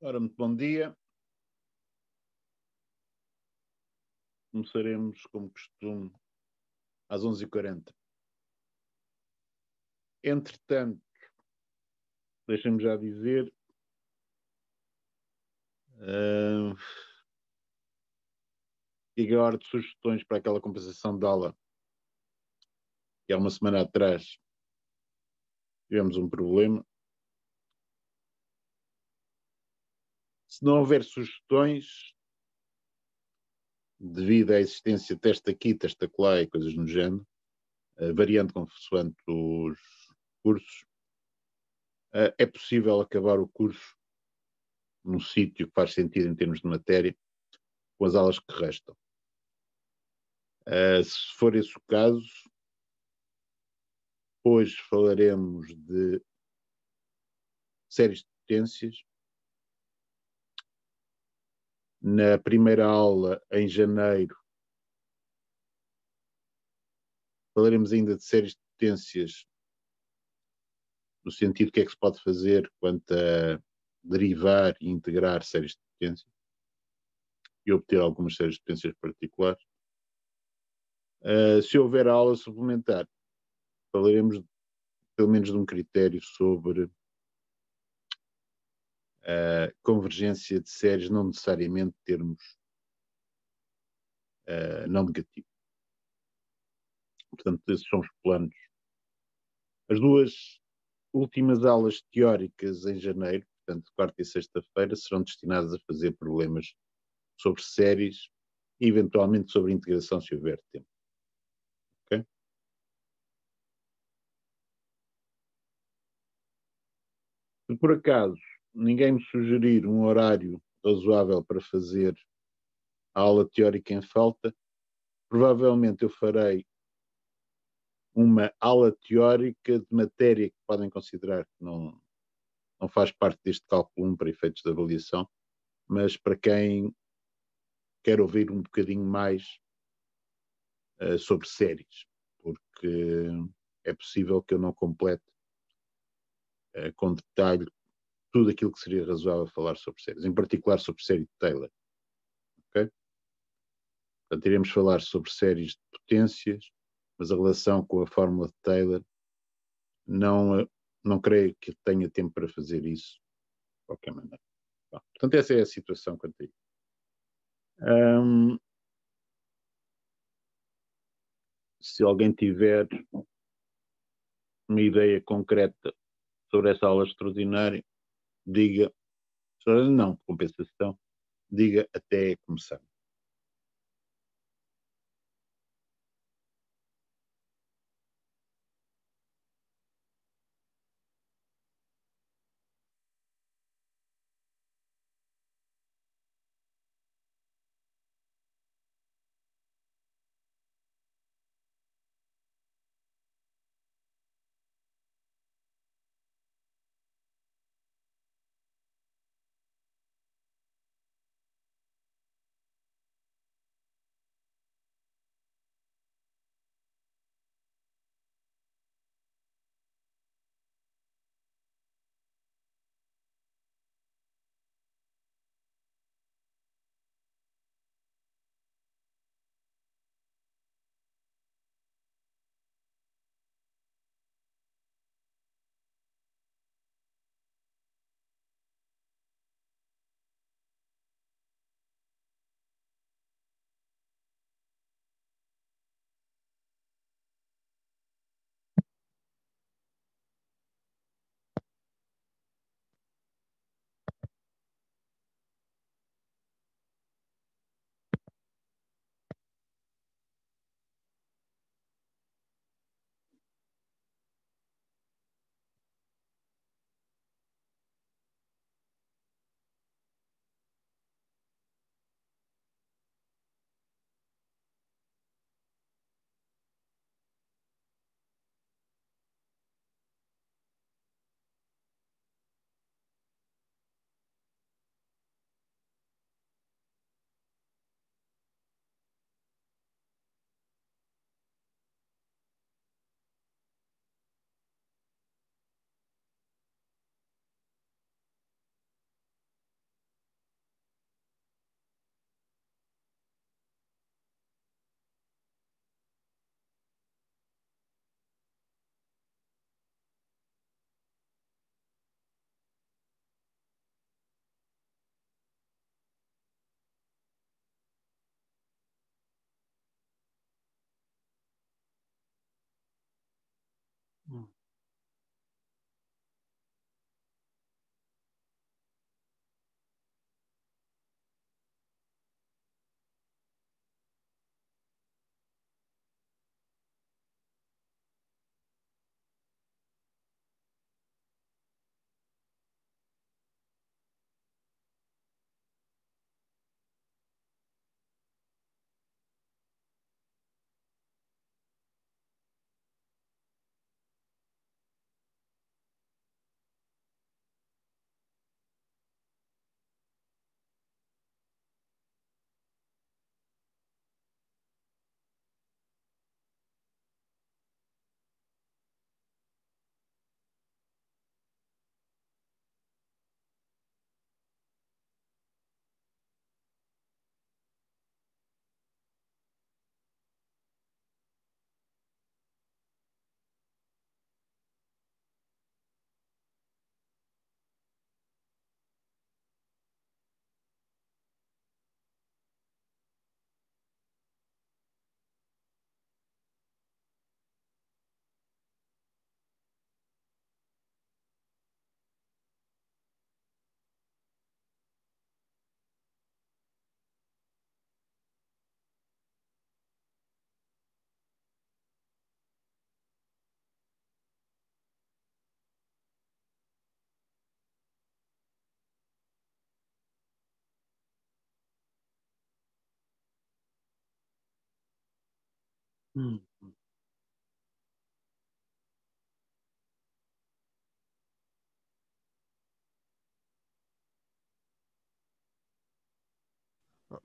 Ora, muito bom dia. Começaremos, como costume, às 11h40. Entretanto, deixem-me já dizer, uh, diga a hora de sugestões para aquela compensação de aula, que há uma semana atrás tivemos um problema. Se não houver sugestões, devido à existência de testa aqui, testa lá e coisas no género, variando consoante os cursos, é possível acabar o curso num sítio que faz sentido em termos de matéria, com as aulas que restam. Se for esse o caso, hoje falaremos de séries de potências. Na primeira aula, em janeiro, falaremos ainda de séries de potências, no sentido do que é que se pode fazer quanto a derivar e integrar séries de potências e obter algumas séries de potências particulares. Se houver aula suplementar, falaremos pelo menos de um critério sobre a convergência de séries, não necessariamente termos não negativo. Portanto, esses são os planos. As duas últimas aulas teóricas em janeiro, portanto, quarta e sexta-feira, serão destinadas a fazer problemas sobre séries e, eventualmente, sobre integração, se houver tempo. Ok? Se por acaso ninguém me sugerir um horário razoável para fazer a aula teórica em falta, provavelmente eu farei uma aula teórica de matéria que podem considerar que não faz parte deste cálculo 1 para efeitos de avaliação, mas para quem quer ouvir um bocadinho mais sobre séries, porque é possível que eu não complete com detalhe tudo aquilo que seria razoável falar sobre séries, em particular sobre a série de Taylor. Okay? Portanto, iremos falar sobre séries de potências, mas a relação com a fórmula de Taylor não creio que tenha tempo para fazer isso de qualquer maneira. Bom, portanto, essa é a situação quanto a isso. Se alguém tiver uma ideia concreta sobre essa aula extraordinária, diga, não, compensação, diga até começar.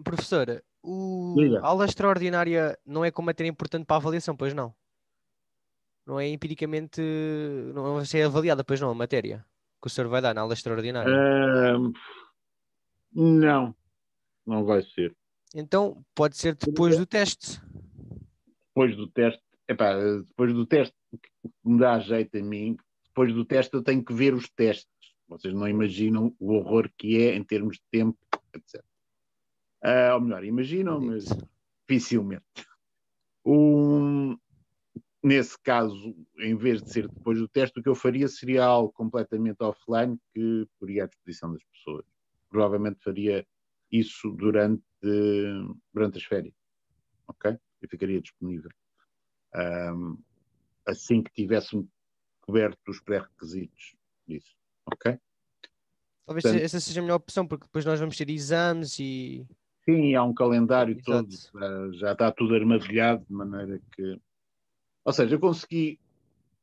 Professor, Diga. a aula extraordinária não é com matéria importante para a avaliação, pois não? Não é empiricamente, não vai ser avaliada, pois não, a matéria que o senhor vai dar na aula extraordinária. Ah, não, não vai ser. Então, pode ser depois do teste. Depois do teste, epá, depois do teste, o que me dá jeito a mim, depois do teste eu tenho que ver os testes. Vocês não imaginam o horror que é em termos de tempo, etc. Ou melhor, imaginam, mas Acredito. dificilmente. Um, Nesse caso, em vez de ser depois do teste, o que eu faria seria algo completamente offline que poria à disposição das pessoas. Provavelmente faria isso durante as férias, ok? Eu ficaria disponível. Assim que tivéssemos coberto os pré-requisitos disso, ok? Talvez Portanto, essa seja a melhor opção, porque depois nós vamos ter exames e. sim, há um calendário todo, Exato. já está tudo armadilhado, de maneira que... Ou seja, eu consegui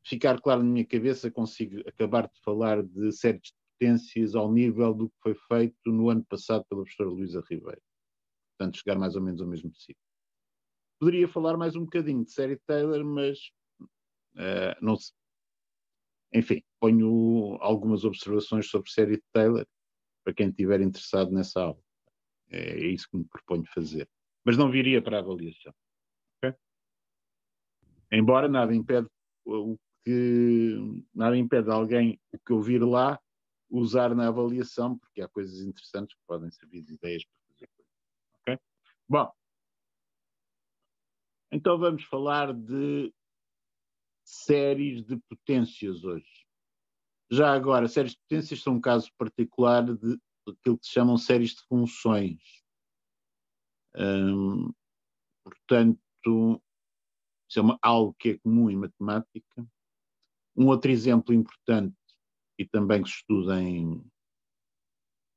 ficar claro na minha cabeça, consigo acabar de falar de séries de potências ao nível do que foi feito no ano passado pela professora Luísa Ribeiro. Portanto, chegar mais ou menos ao mesmo sítio. Poderia falar mais um bocadinho de série Taylor, mas não se... Enfim, ponho algumas observações sobre série Taylor para quem estiver interessado nessa aula. É isso que me proponho fazer. Mas não viria para a avaliação. Okay? Embora nada impede alguém o que eu vir lá usar na avaliação, porque há coisas interessantes que podem servir de ideias para fazer coisas. Okay? Bom, então vamos falar de séries de potências hoje. Já agora, séries de potências são um caso particular de aquilo que se chamam séries de funções. Portanto, isso é algo que é comum em matemática. Um outro exemplo importante, e também que se estuda em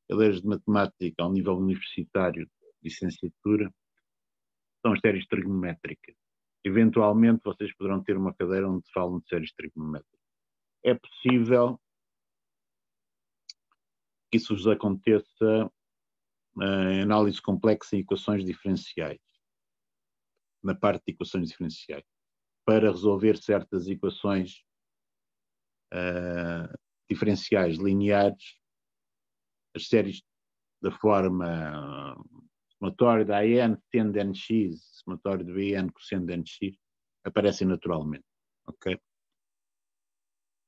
cadeiras de matemática ao nível universitário, licenciatura, são as séries trigonométricas. Eventualmente vocês poderão ter uma cadeira onde falam de séries trigonométricas. É possível que isso vos aconteça em análise complexa em equações diferenciais, na parte de equações diferenciais, para resolver certas equações diferenciais lineares, as séries da forma somatório da AN seno de NX, somatório do BN cosseno de NX, aparecem naturalmente. Ok?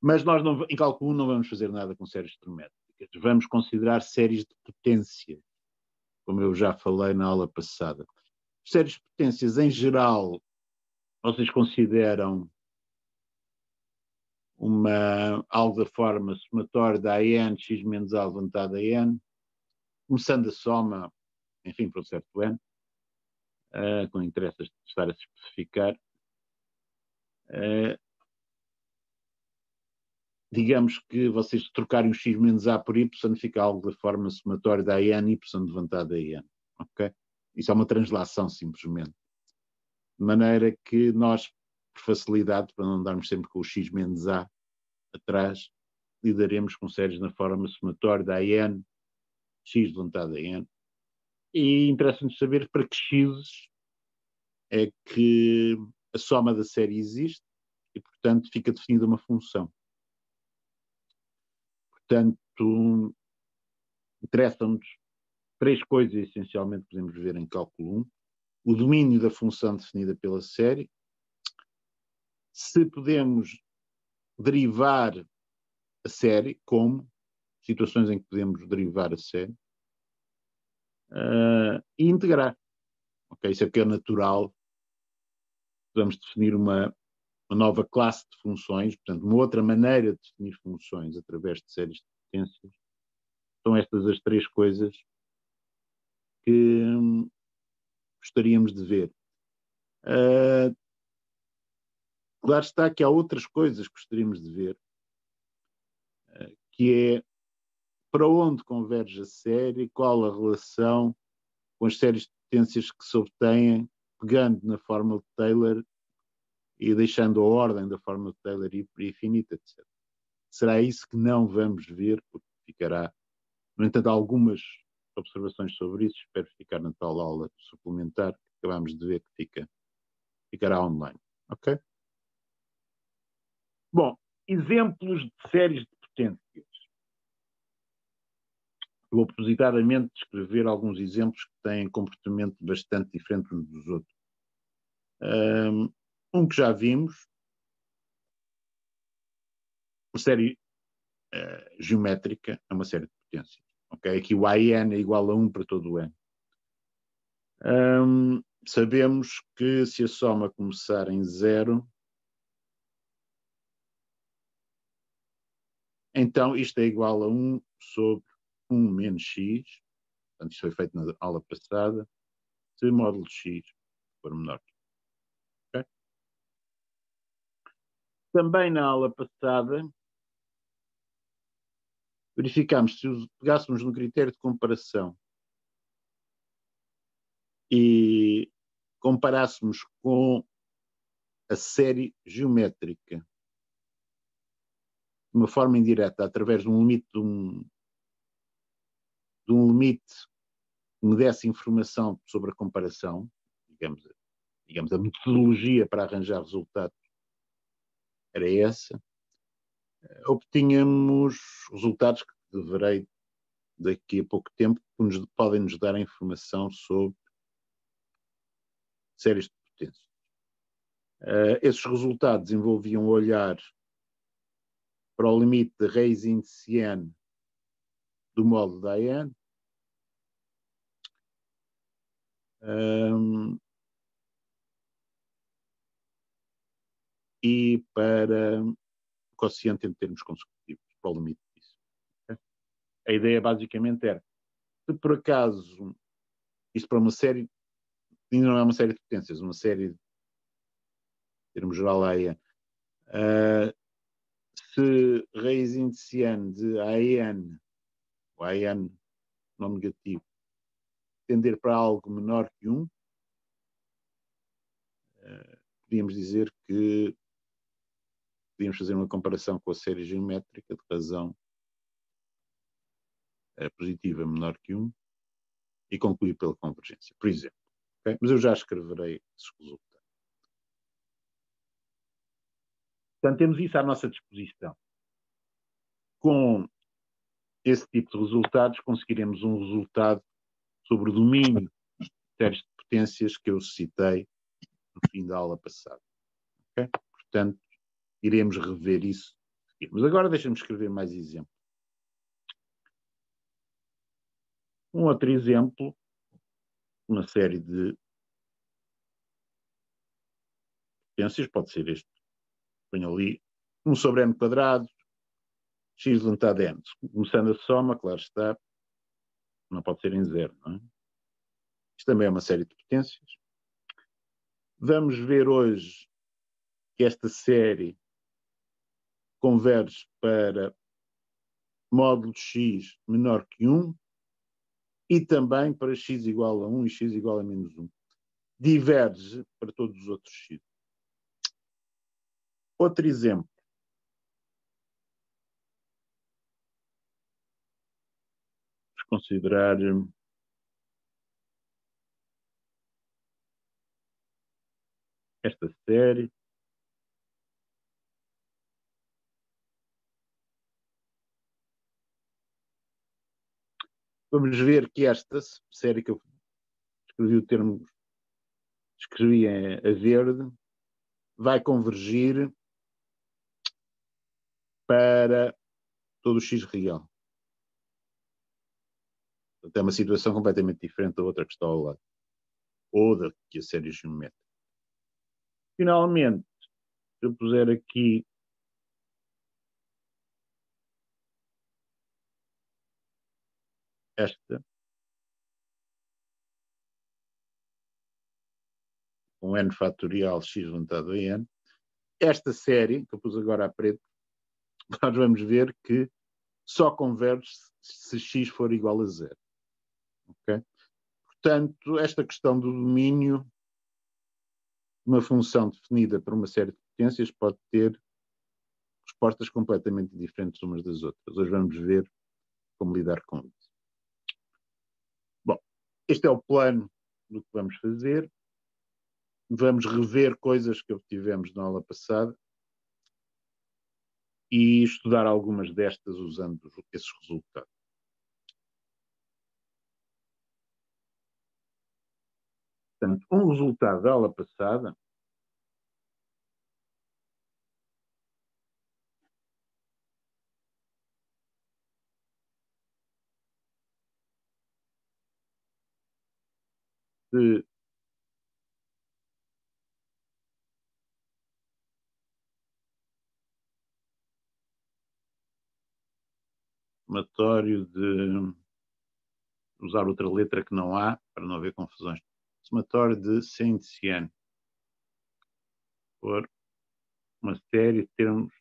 Mas nós, em cálculo 1, não vamos fazer nada com séries trigonométricas. Vamos considerar séries de potência, como eu já falei na aula passada. Séries de potências, em geral, vocês consideram algo da forma somatório da AN, x menos A levantado a N, começando a soma, enfim, para um certo N, que não interessa estar a se especificar. Digamos que vocês trocarem o x menos A por y, fica algo da forma somatória da AN, y levantado a N. Ok? Isso é uma translação, simplesmente. De maneira que nós, por facilidade, para não andarmos sempre com o x menos A atrás, lidaremos com séries na forma somatória da AN, x levantado a N. E interessa-nos saber para que x é que a soma da série existe e, portanto, fica definida uma função. Portanto, interessam-nos três coisas essencialmente que podemos ver em cálculo 1. O domínio da função definida pela série, se podemos derivar a série, como situações em que podemos derivar a série, e integrar. Okay? Isso é que é natural. Podemos definir uma nova classe de funções, portanto, uma outra maneira de definir funções através de séries de potências. São estas as três coisas que gostaríamos de ver. Claro está que há outras coisas que gostaríamos de ver, que é para onde converge a série, qual a relação com as séries de potências que se obtêm, pegando na fórmula de Taylor, e deixando a ordem da fórmula de Taylor infinita, etc. Será isso que não vamos ver, porque ficará. No entanto, algumas observações sobre isso, espero ficar na tal aula suplementar que acabamos de ver que ficará online. Ok? Bom, exemplos de séries de potências. Vou propositadamente descrever alguns exemplos que têm comportamento bastante diferente uns dos outros. Um que já vimos, uma série geométrica, é uma série de potências. Okay? Aqui o AN é igual a 1 para todo o N. Sabemos que se a soma começar em 0, então isto é igual a 1 sobre 1 menos x, portanto isto foi feito na aula passada, se módulo x for menor. Okay? Também na aula passada, verificámos se pegássemos no critério de comparação e comparássemos com a série geométrica de uma forma indireta, através de um limite de um limite que me desse informação sobre a comparação, digamos a metodologia para arranjar resultados era essa, obtínhamos resultados que deverei daqui a pouco tempo que podem nos dar a informação sobre séries de potências. Esses resultados envolviam olhar para o limite de raiz índice n do módulo da AN, e para o quociente em termos consecutivos, para o limite disso. A ideia basicamente era, se por acaso, isso para uma série, ainda não é uma série de potências, uma série, em termos geral, AN, se raiz índice n de AN, o AN não negativo, tender para algo menor que 1, podíamos dizer que podíamos fazer uma comparação com a série geométrica de razão positiva menor que 1 e concluir pela convergência, por exemplo. Okay? Mas eu já escreverei esses resultados. Portanto, temos isso à nossa disposição. Com esse tipo de resultados, conseguiremos um resultado sobre o domínio de séries de potências que eu citei no fim da aula passada. Okay? Portanto, iremos rever isso. Mas agora deixa-me escrever mais exemplos. Um outro exemplo, uma série de potências, pode ser este. Ponho ali 1 sobre n quadrado, x levantado a n. Começando a soma, claro está, não pode ser em 0, não é? Isto também é uma série de potências. Vamos ver hoje que esta série converge para módulo x menor que 1 e também para x igual a 1 e x igual a menos 1. Diverge para todos os outros x. Outro exemplo. Vamos considerar esta série. Vamos ver que esta série que eu escrevi o termo, escrevi a verde, vai convergir para todo o x real. Portanto, é uma situação completamente diferente da outra que está ao lado. Ou da que a série geométrica. Finalmente, se eu puser aqui esta, com n fatorial x levantado a n, esta série, que eu pus agora a preto, nós vamos ver que só converge se x for igual a 0. Okay? Portanto, esta questão do domínio uma função definida por uma série de potências pode ter respostas completamente diferentes umas das outras. Hoje vamos ver como lidar com isso. Bom, este é o plano do que vamos fazer. Vamos rever coisas que obtivemos na aula passada e estudar algumas destas usando esses resultados. Portanto, um resultado da aula passada de somatório de usar outra letra que não há, para não haver confusões. Somatório de Saint-Cian por uma série de termos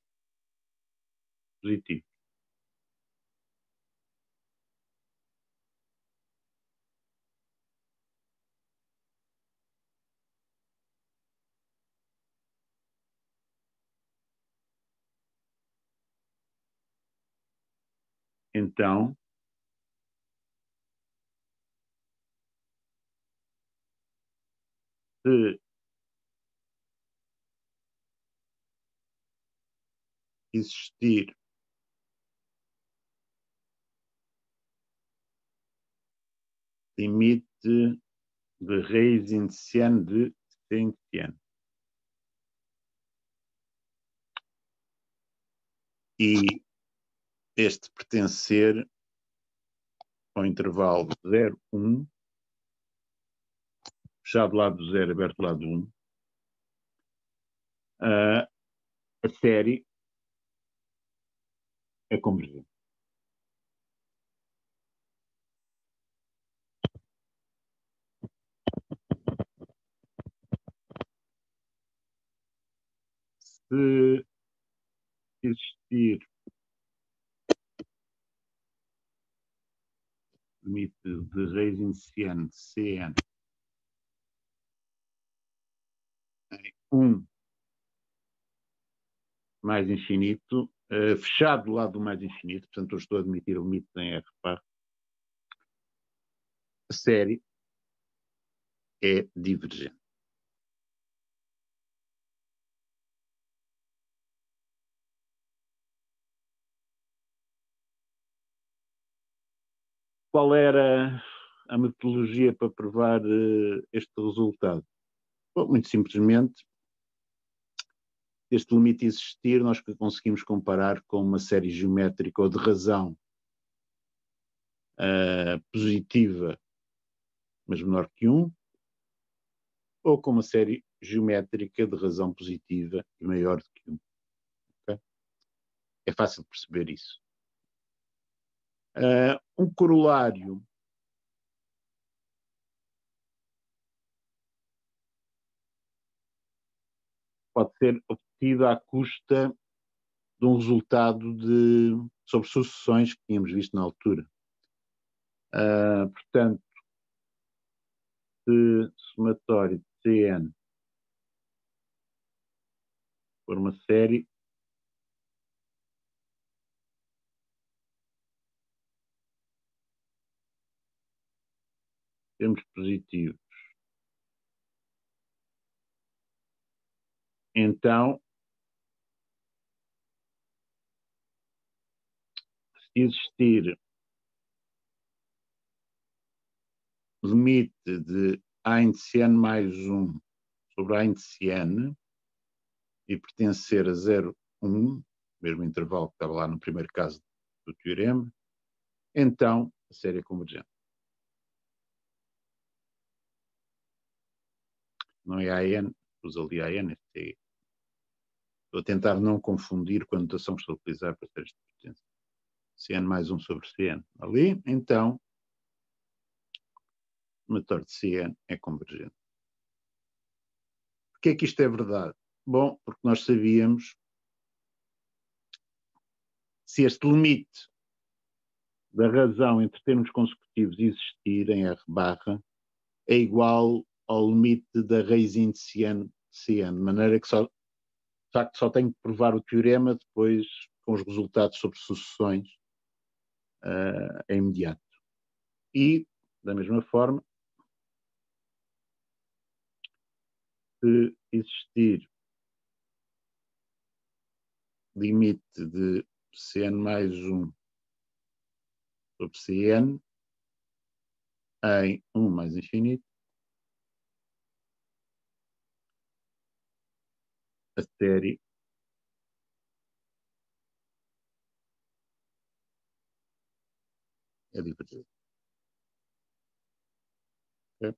positivos. Então, se existir limite de raiz indiciana de Saint-Cian e este pertencer ao intervalo 0, 1, fechado lado 0, aberto lado 1, a série é convergente. Se existir limite de raiz indiciana de Cn em 1 mais infinito, fechado do lado do mais infinito, portanto eu estou a admitir o limite em R par, a série é divergente. Qual era a metodologia para provar este resultado? Bom, muito simplesmente, este limite existir, nós conseguimos comparar com uma série geométrica ou de razão positiva, mas menor que 1, ou com uma série geométrica de razão positiva e maior do que 1. Okay? É fácil perceber isso. Um corolário pode ser obtido à custa de um resultado sobre sucessões que tínhamos visto na altura. Portanto, se somatório de Cn for uma série, temos positivos. Então, se existir limite de A índice n mais 1 sobre A índice n e pertencer a 0, 1, mesmo intervalo que estava lá no primeiro caso do teorema, então a série é convergente. Não é AN, usa ali AN, é. Estou a tentar não confundir com a notação que estou a utilizar para séries de potência. Cn mais 1 sobre Cn. Ali, então, o somatório de Cn é convergente. Porquê é que isto é verdade? Bom, porque nós sabíamos se este limite da razão entre termos consecutivos existir em R barra é igual ao limite da raiz indiciana Cn, de maneira que de facto só tenho que provar o teorema depois com os resultados sobre sucessões em imediato. E, da mesma forma, se existir limite de Cn mais 1 sobre Cn em 1 mais infinito, a série é divergente. Okay? Por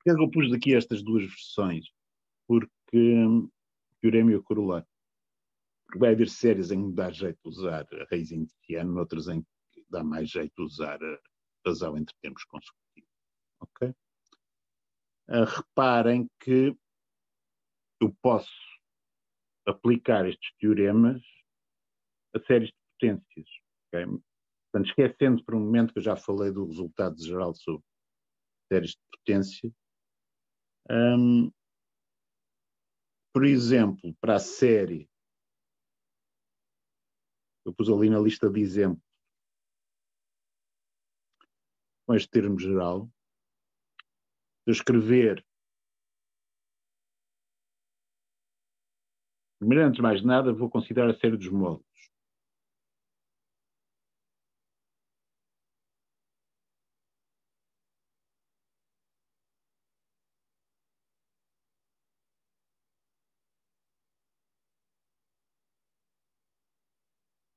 que é que eu pus aqui estas duas versões? Porque teorema e o corolário. Porque vai haver séries em que dá jeito de usar a raiz indiciana, outras em que dá mais jeito de usar a razão entre termos consecutivos. Ok? Reparem que eu posso aplicar estes teoremas a séries de potências. Okay? Portanto, esquecendo por um momento que eu já falei do resultado geral sobre séries de potência, por exemplo, para a série, eu pus ali na lista de exemplos com este termo geral, se eu escrever, primeiro, antes de mais nada, vou considerar a série dos módulos.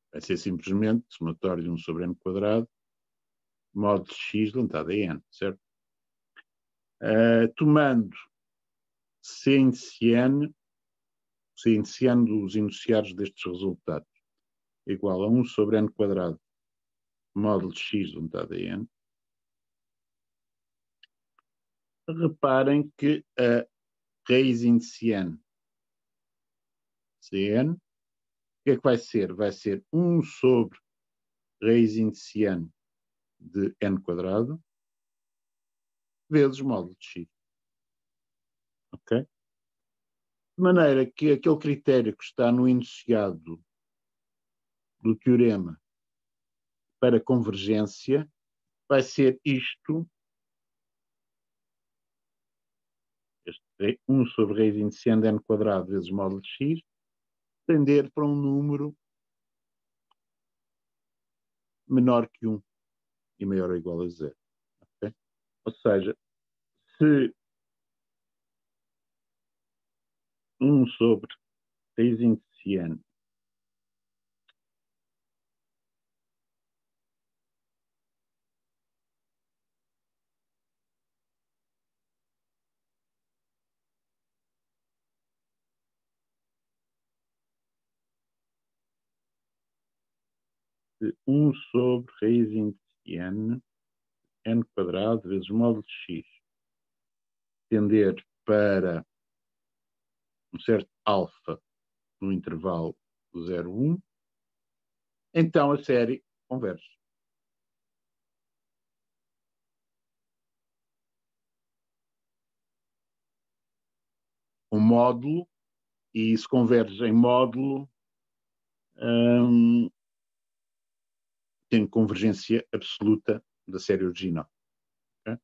Vai ser simplesmente somatório de 1 sobre n quadrado, módulo x levantado a n, certo? Tomando C indiciano dos enunciados destes resultados, igual a 1 sobre n quadrado, módulo x levantado a n. Reparem que a raiz indiciana Cn, o que é que vai ser? Vai ser 1 sobre raiz indiciana de n quadrado vezes módulo de x. Ok? De maneira que aquele critério que está no enunciado do teorema para convergência vai ser isto, este 1 sobre raiz indiciana de n quadrado vezes módulo de x, tender para um número menor que 1 e maior ou igual a 0. Okay? Ou seja, se 1 sobre raiz indiciana de 1 sobre raiz indiciana n quadrado vezes módulo de x tender para um certo alfa no intervalo 0, 1, então a série converge. Um módulo, e se converge em módulo, tem convergência absoluta da série original. Okay?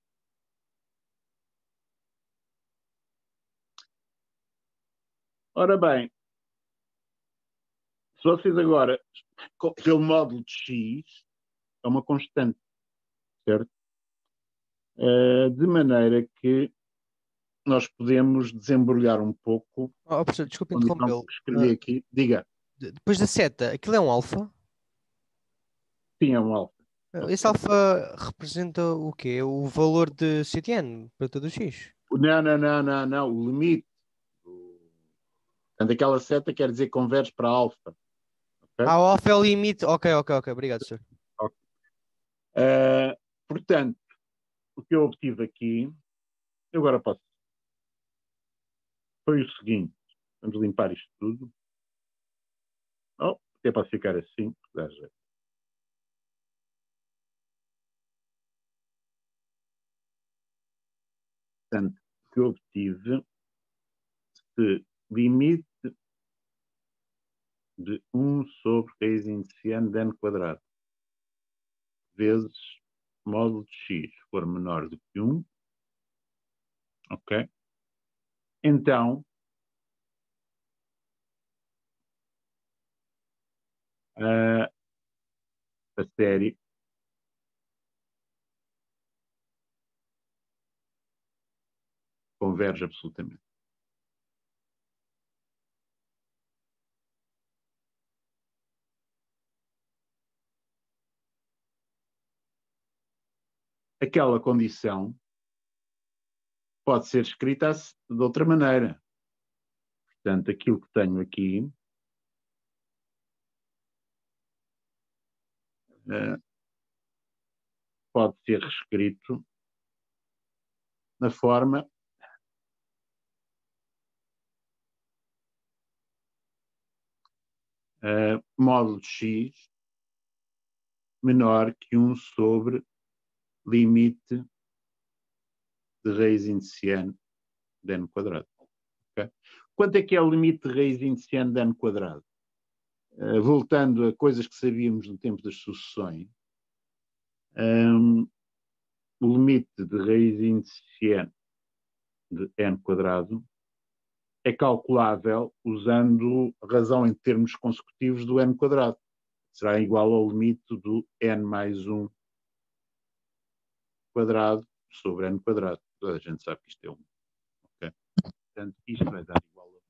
Ora bem, se vocês agora, aquele módulo de x é uma constante, certo? De maneira que nós podemos desembrulhar um pouco Professor, a desculpe condição interrompê-lo. que escrevi aqui. Diga. Depois da seta, aquilo é um alfa? Sim, é um alfa. Esse Okay? alfa representa o quê? O valor de CTN para todo o X? Não. O limite. Portanto, aquela seta quer dizer que converge para alfa. Okay? O alfa é o limite. Ok. Obrigado, senhor. Okay. Portanto, o que eu obtive aqui, eu agora posso. Foi o seguinte. Vamos limpar isto tudo. Até pode ficar assim. Dá jeito. Portanto, que eu obtive se limite de 1 sobre raiz indiciana de n quadrado vezes módulo de x for menor do que 1, ok? Então, a série converge absolutamente. Aquela condição pode ser escrita de outra maneira. Portanto, aquilo que tenho aqui pode ser reescrito na forma módulo de x menor que 1 sobre limite de raiz indiciana de n quadrado. Okay? Quanto é que é o limite de raiz indiciana de n quadrado? Voltando a coisas que sabíamos no tempo das sucessões, o limite de raiz indiciana de n quadrado é calculável usando a razão em termos consecutivos do n quadrado. Será igual ao limite do n mais 1 quadrado sobre n quadrado. Toda a gente sabe que isto é 1. Okay? Portanto, isto vai dar igual a 1.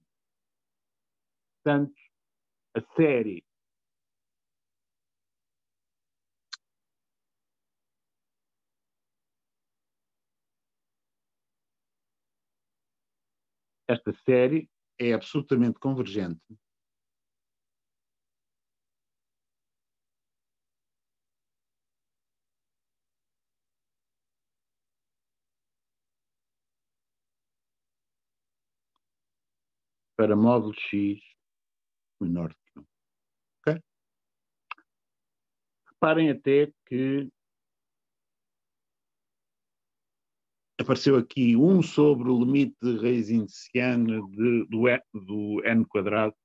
Portanto, a série esta série é absolutamente convergente para módulo x menor do que 1. Okay? Reparem até que apareceu aqui 1 sobre o limite de raiz indiciana do n quadrado.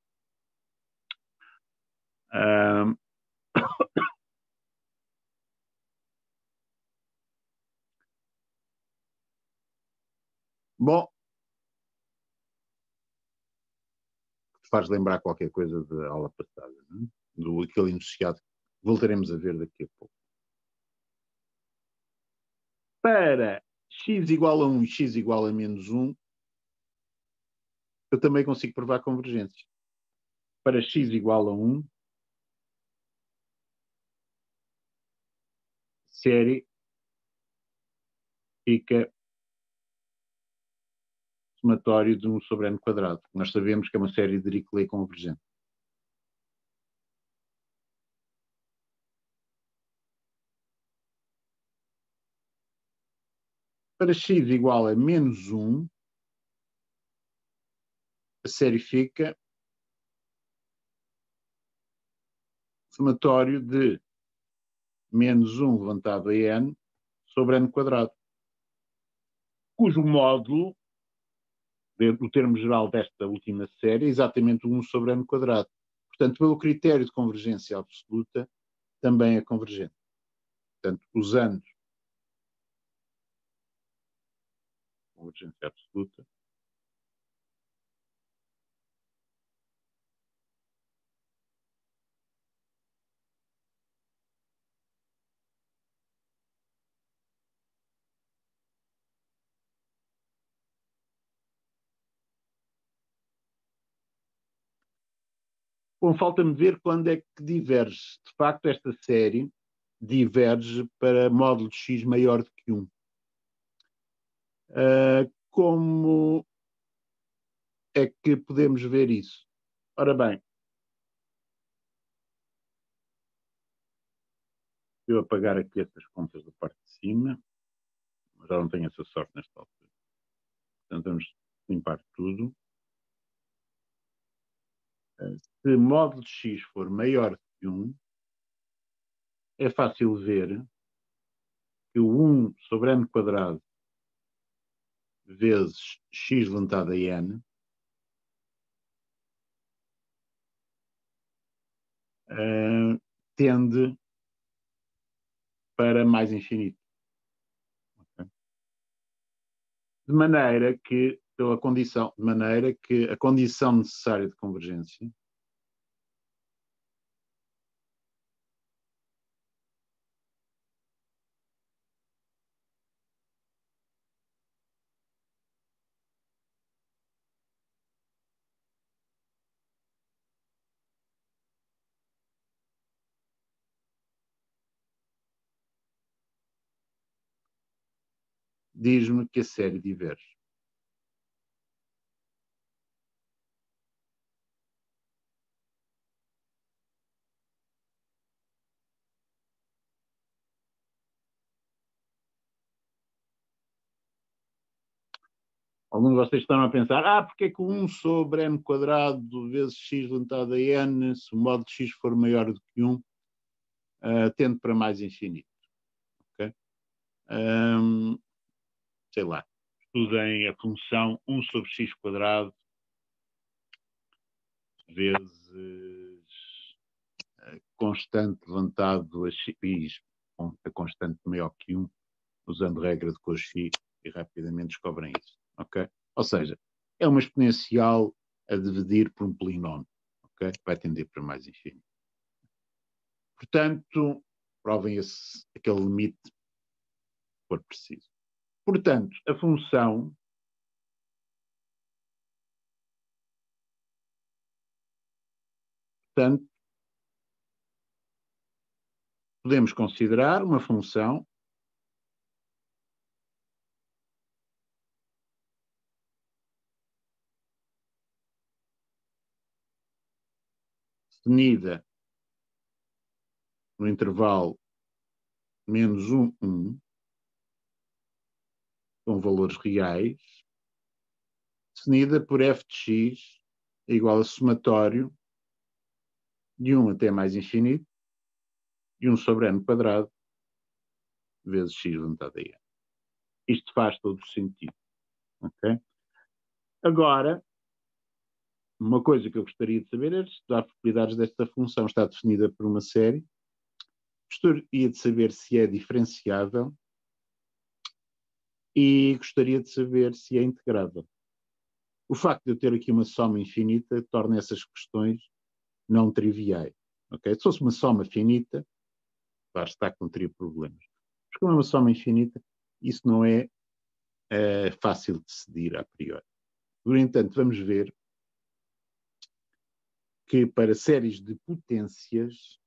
Bom, faz lembrar qualquer coisa da aula passada, não é? Do aquele enunciado que voltaremos a ver daqui a pouco. Para x igual a 1 e x igual a menos 1, eu também consigo provar convergência. Para x igual a 1, série fica somatório de 1 sobre n quadrado. Nós sabemos que é uma série de Dirichlet convergente. Para x igual a menos 1, a série fica somatório de menos 1 levantado a n sobre n quadrado, cujo módulo, o termo geral desta última série, é exatamente 1 sobre n quadrado. Portanto, pelo critério de convergência absoluta, também é convergente. Portanto, usando convergência absoluta, bom, falta-me ver quando é que diverge. De facto, esta série diverge para módulo de x maior do que 1. Como é que podemos ver isso? Ora bem, eu apagar aqui essas contas da parte de cima, já não tenho essa sorte nesta altura. Portanto, vamos limpar tudo. Se módulo de x for maior que 1, é fácil ver que o 1 sobre n quadrado vezes x levantado a n, tende para mais infinito. Okay? De maneira que a condição necessária de convergência diz-me que a série diverge. Alguns de vocês estão a pensar, porque é que 1 sobre n quadrado vezes x levantado a n, se o modo de x for maior do que 1, tende para mais infinito. Okay? Sei lá, estudem a função 1 sobre x quadrado vezes a constante levantado a x, a constante maior que 1, usando regra de Cauchy, e rapidamente descobrem isso. Okay? Ou seja, é uma exponencial a dividir por um polinómio. Okay? Vai tender para mais infinito. Portanto, provem aquele limite, se for preciso. Portanto, a função podemos considerar uma função definida no intervalo menos 1, 1, com valores reais, definida por f de x igual a somatório de 1 até mais infinito de 1 sobre n quadrado vezes x levantado a n. Isto faz todo o sentido. Okay? Agora, uma coisa que eu gostaria de saber é se as propriedades desta função está definida por uma série. Gostaria de saber se é diferenciável e gostaria de saber se é integrável. O facto de eu ter aqui uma soma infinita torna essas questões não triviais. Okay? Se fosse uma soma finita, claro está que não teria problemas. Mas como é uma soma infinita, isso não é fácil de decidir a priori. No entanto, vamos ver que para séries de potências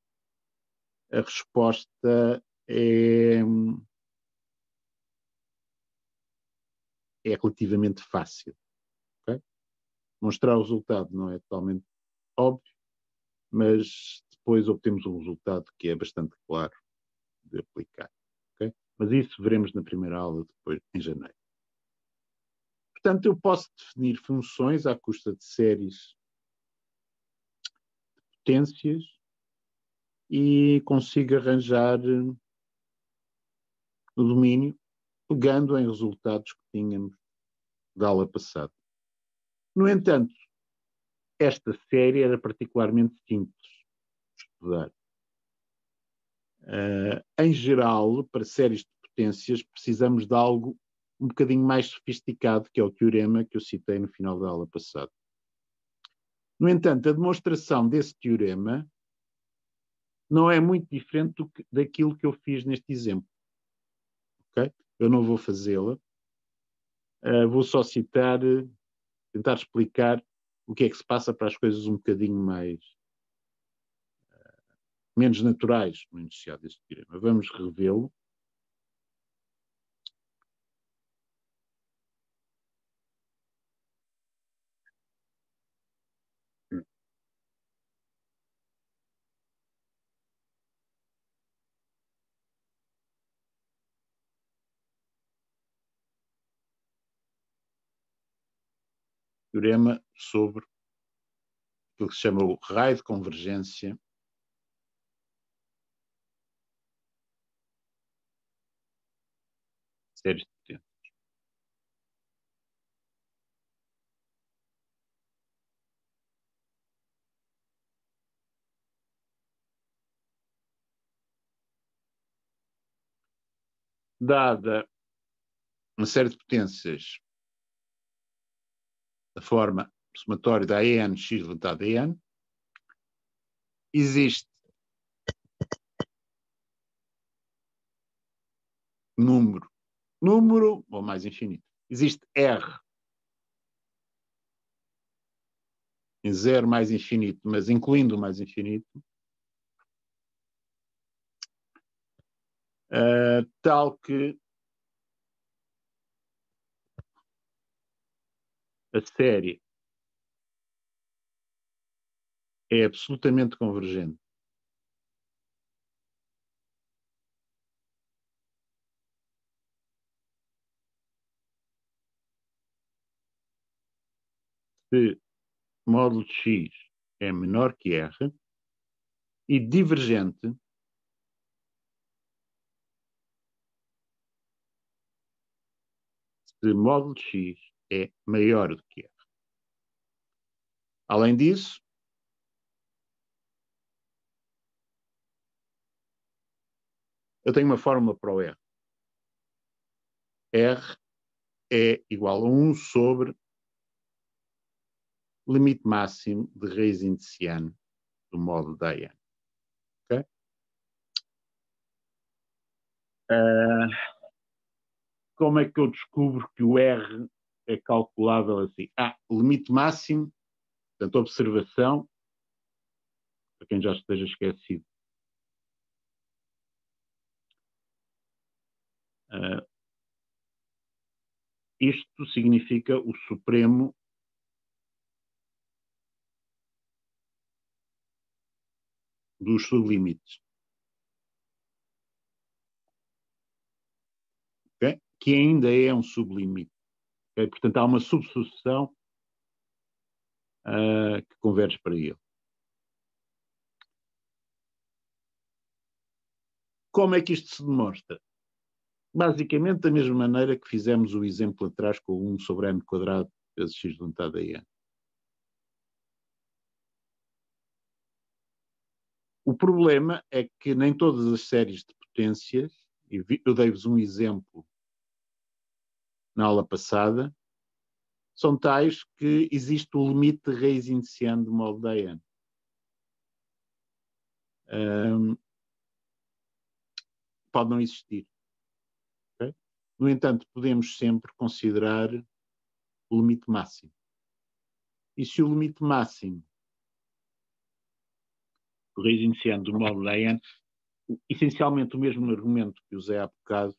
a resposta é relativamente fácil. Okay? Mostrar o resultado não é totalmente óbvio, mas depois obtemos um resultado que é bastante claro de aplicar. Okay? Mas isso veremos na primeira aula, depois em janeiro. Portanto, eu posso definir funções à custa de séries de potências e consigo arranjar o domínio pegando em resultados que tínhamos da aula passada. No entanto, esta série era particularmente simples de estudar. Em geral, para séries de potências, precisamos de algo um bocadinho mais sofisticado, que é o teorema que eu citei no final da aula passada. No entanto, a demonstração desse teorema não é muito diferente daquilo que eu fiz neste exemplo. Okay? Eu não vou fazê-la. Vou só citar, tentar explicar o que é que se passa para as coisas um bocadinho menos naturais no enunciado deste teorema. Vamos revê-lo. Teorema sobre aquilo que se chama o raio de convergência de séries de potências. dada uma série de potências da forma somatória da AN x levantado a N, existe número ou mais infinito. Existe R em 0 mais infinito, mas incluindo o mais infinito, tal que a série é absolutamente convergente se módulo de x é menor que R e divergente se módulo de x é maior do que R. Além disso, eu tenho uma fórmula para o R. R é igual a 1 sobre limite máximo de raiz indiciana do módulo da AN. Okay? Como é que eu descubro que o R é calculável assim? O limite máximo, portanto, observação, para quem já esteja esquecido. Isto significa o supremo dos sublimites. Okay? Que ainda é um sublimite. Okay? Portanto, há uma subsucessão que converge para ele. Como é que isto se demonstra? Basicamente, da mesma maneira que fizemos o exemplo atrás com 1 sobre m quadrado vezes x levantado a n. O problema é que nem todas as séries de potências, e eu dei-vos um exemplo na aula passada, são tais que existe o limite de raiz indiciano do módulo da n. Pode não existir. Okay? No entanto, podemos sempre considerar o limite máximo. E se o limite máximo do raiz indiciano do módulo da n, essencialmente o mesmo argumento que usei há bocado,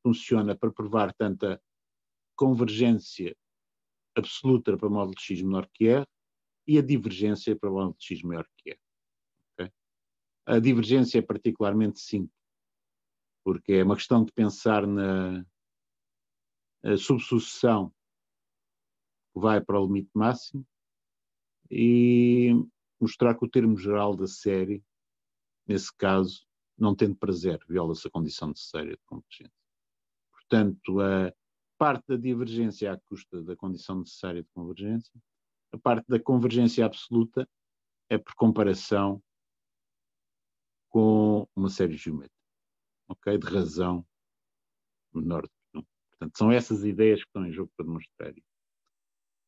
funciona para provar tanto a convergência absoluta para o módulo de x menor que R e a divergência para o módulo de x maior que R. Okay? A divergência é particularmente simples, porque é uma questão de pensar na subsucessão que vai para o limite máximo e mostrar que o termo geral da série, nesse caso, não tendo para zero, viola-se a condição necessária de convergência. Portanto, a parte da divergência à custa da condição necessária de convergência, a parte da convergência absoluta é por comparação com uma série geométrica, ok? De razão menor do que 1. Portanto, são essas ideias que estão em jogo para demonstrar. O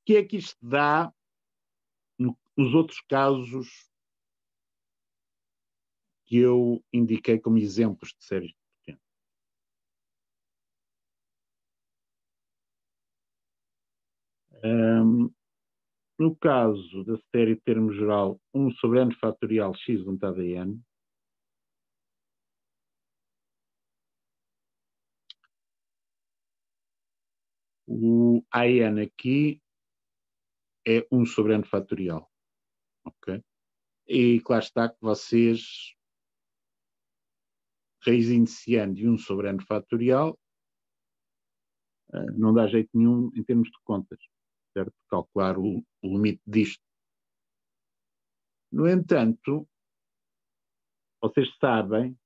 que é que isto dá nos outros casos que eu indiquei como exemplos de séries de potência? No caso da série de termo geral 1 sobre n fatorial x levantado a n, o AN aqui é 1 sobre n fatorial. Ok? E claro está que vocês, raiz indiciando de 1 sobre n fatorial, não dá jeito nenhum em termos de contas, certo? Calcular o limite disto. No entanto, vocês sabem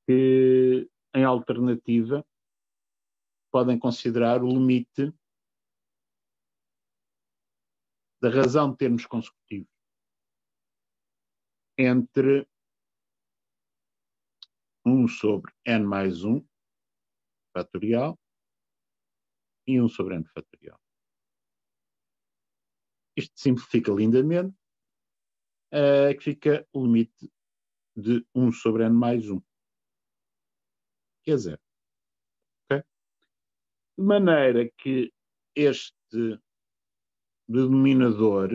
que, em alternativa, podem considerar o limite da razão de termos consecutivos entre 1 sobre n mais 1 fatorial e 1 sobre n fatorial. Isto simplifica lindamente, que fica o limite de 1 sobre n mais 1, que é zero. Okay? De maneira que este denominador,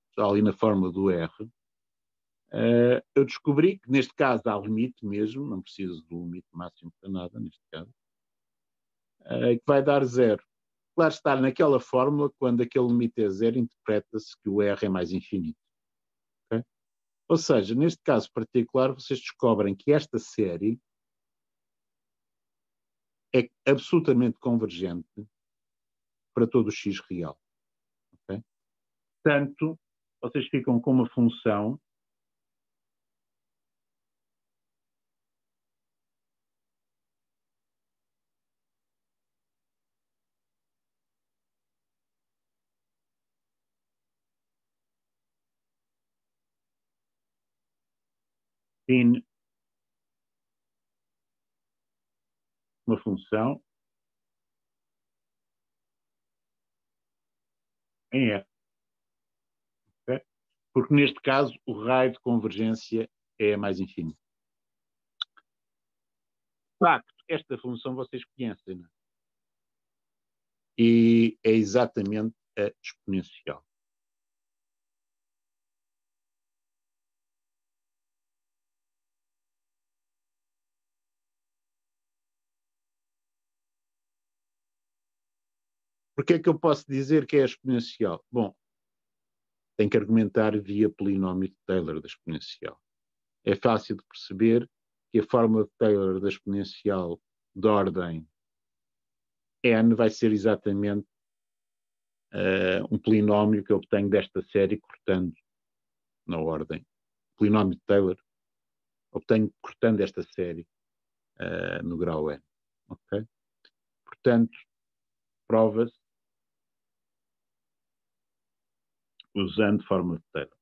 está ali na forma do R, eu descobri que neste caso há limite mesmo, não preciso do limite máximo para nada, neste caso, que vai dar zero. Claro está, naquela fórmula, quando aquele limite é zero, interpreta-se que o R é mais infinito. Okay? Ou seja, neste caso particular, vocês descobrem que esta série é absolutamente convergente para todo o x real. Okay? Portanto, vocês ficam com uma função sin uma função em R. Okay? Porque neste caso o raio de convergência é mais infinito. De facto, esta função vocês conhecem, não é? E é exatamente a exponencial. Porquê é que eu posso dizer que é exponencial? Bom, tem que argumentar via polinómio de Taylor da exponencial. É fácil de perceber que a fórmula de Taylor da exponencial de ordem n vai ser exatamente um polinómio que eu obtenho desta série cortando na ordem. Polinómio de Taylor obtenho cortando esta série no grau n. Okay? Portanto, prova-se usando fórmula de Taylor.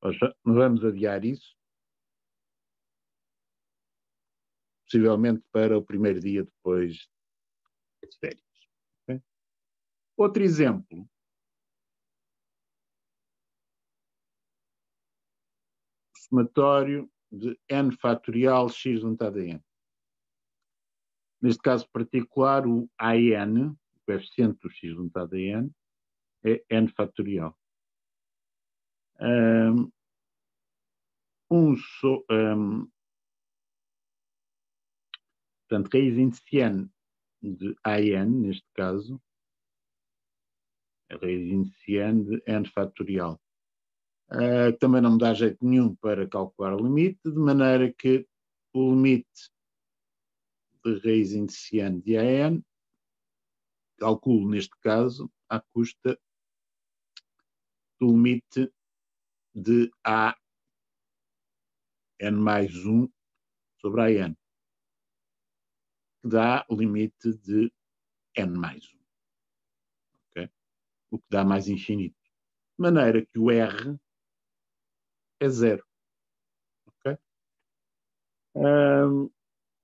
Nós vamos adiar isso, possivelmente para o primeiro dia depois das férias. Okay? Outro exemplo. Somatório de n fatorial x juntado a n. Neste caso particular, o AN, o coeficiente do x juntado a n, é n fatorial. Portanto, raiz indiciane de AN, neste caso, a raiz indiciane de n fatorial. Também não me dá jeito nenhum para calcular o limite, de maneira que o limite de raiz indiciane de AN calculo, neste caso, à custa do limite de A n mais 1 sobre a n, que dá o limite de n mais 1. Okay? O que dá mais infinito. De maneira que o R é zero. Okay? O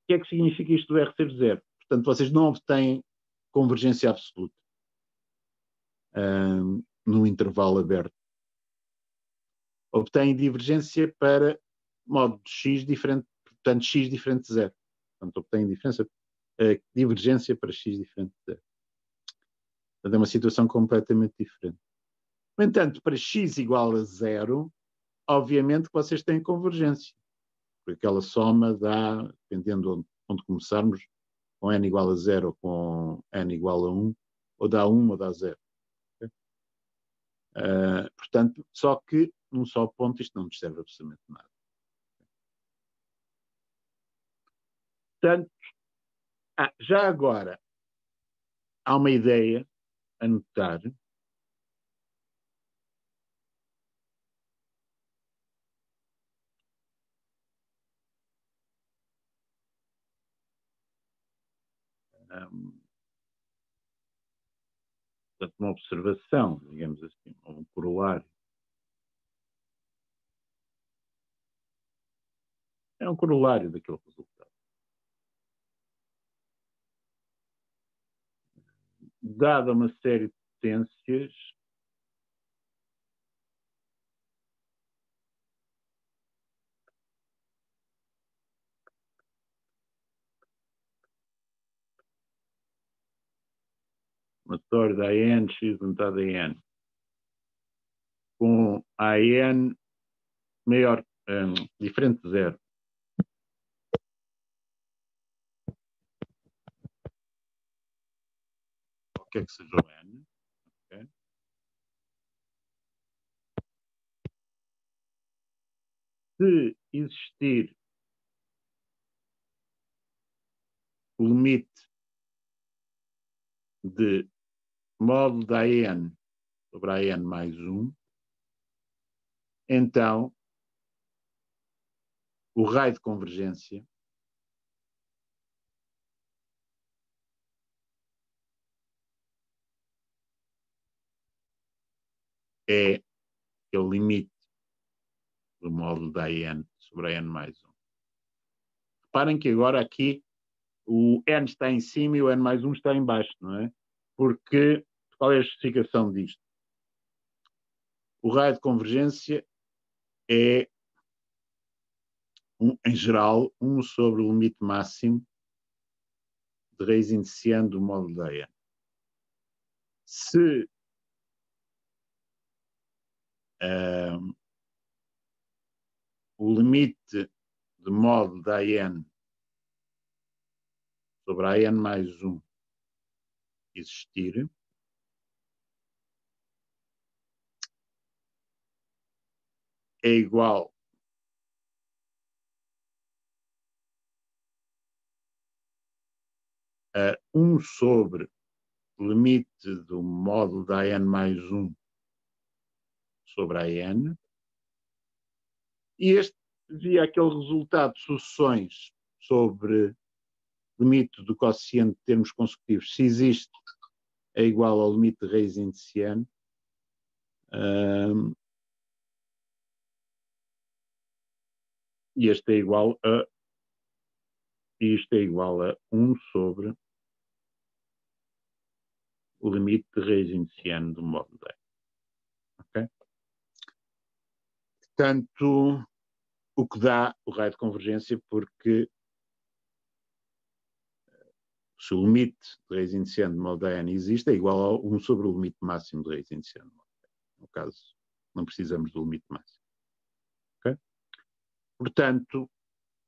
que é que significa isto do R ser zero? Portanto, vocês não obtêm convergência absoluta no intervalo aberto. Obtêm divergência para modo de x diferente, portanto, x diferente de zero. Portanto, obtêm divergência para x diferente de zero. Portanto, é uma situação completamente diferente. No entanto, para x igual a zero, obviamente que vocês têm convergência. Porque aquela soma dá, dependendo de onde começarmos, com n igual a zero ou com n igual a 1, ou dá 1 ou dá 0. Okay? Portanto, só que num só ponto isto não nos serve absolutamente nada. Portanto, já agora há uma ideia a notar. portanto, uma observação, digamos assim, um corolário. É um corolário daquele resultado. Dada uma série de potências, uma torre da AN, x metade da AN, com a AN maior, diferente de zero. O que é que seja o N? Okay. Se existir o limite de módulo da AN sobre a AN mais 1, então o raio de convergência é o limite do módulo da AN sobre a N mais 1. Reparem que agora aqui o N está em cima e o N mais 1 está em baixo, não é? Porque, qual é a justificação disto? O raio de convergência é, em geral, 1 sobre o limite máximo de raiz indiciando do módulo da N. Se o limite de módulo da AN sobre a AN mais 1 existir, é igual a 1 sobre o limite do módulo da AN mais 1 sobre a AN, e este via aquele resultado de sucessões sobre limite do quociente de termos consecutivos, se existe, é igual ao limite de raiz indiciante. E este é igual a isto é igual a 1 sobre o limite de raiz indiciano do módulo 10. Ok? Portanto, o que dá o raio de convergência, porque se o limite de raiz indiciano do módulo N existe, é igual a 1 sobre o limite máximo de raiz indiciano do módulo 10. No caso, não precisamos do limite máximo. Ok? Portanto,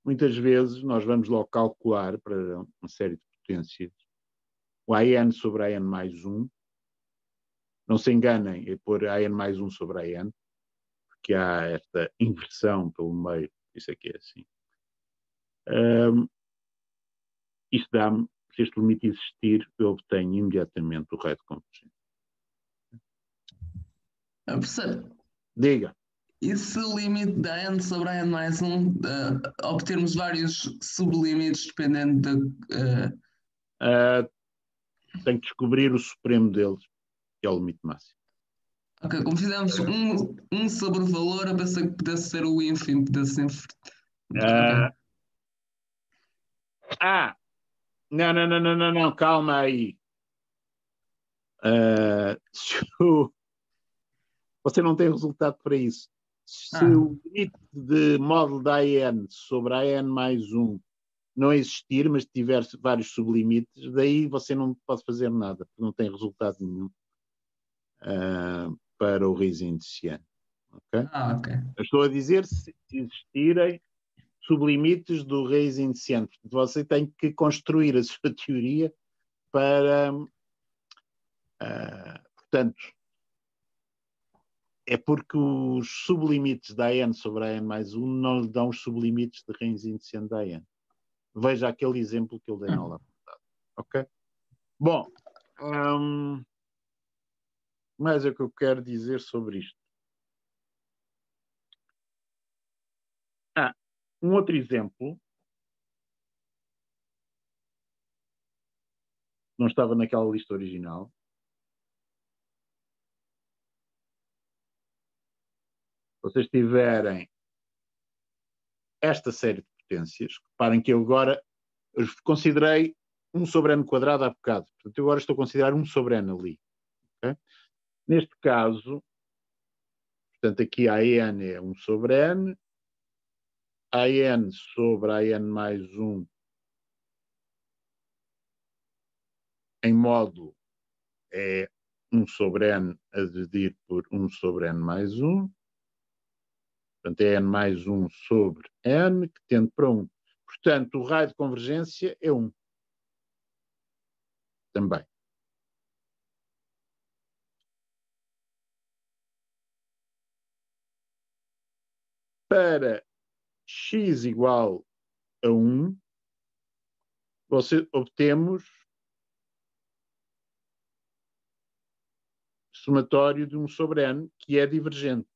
muitas vezes nós vamos logo calcular para uma série de potências o AN sobre AN mais 1. Não se enganem em pôr AN mais 1 sobre AN, porque há esta inversão pelo meio. Isso aqui é assim. Isto dá-me, se este limite existir, eu obtenho imediatamente o raio de convergência. Professor, Diga. e se o limite da n sobre a n mais 1 obtermos vários sublimites dependendo da. Tenho que descobrir o supremo deles, que é o limite máximo. Ok, como fizemos um sobre o valor, eu pensei que pudesse ser o ínfimo, pudesse ser. Não, calma aí. Você não tem resultado para isso. Se o limite de módulo da AN sobre a AN mais 1 não existir, mas tiver vários sublimites, daí você não pode fazer nada, porque não tem resultado nenhum para o raiz indiciano. Okay? Ok. Eu estou a dizer se existirem sublimites do raiz indiciante. Você tem que construir a sua teoria para... portanto, é porque os sublimites da AN sobre a AN mais 1 não lhe dão os sublimites de raiz indiciante da AN. Veja aquele exemplo que eu dei na aula passada. Ok? Bom, mais é o que eu quero dizer sobre isto. Um outro exemplo, não estava naquela lista original, vocês tiverem esta série de potências, reparem que eu agora considerei 1 sobre n quadrado há bocado. Portanto, eu agora estou a considerar 1 sobre n ali. Okay? Neste caso, portanto, aqui a n é 1 sobre n, a n sobre a n mais 1 em módulo é 1 sobre n a dividir por 1 sobre n mais 1. Portanto, é n mais 1 sobre n, que tende para 1. Portanto, o raio de convergência é 1. Também. Para x igual a 1, obtemos somatório de 1 sobre n, que é divergente.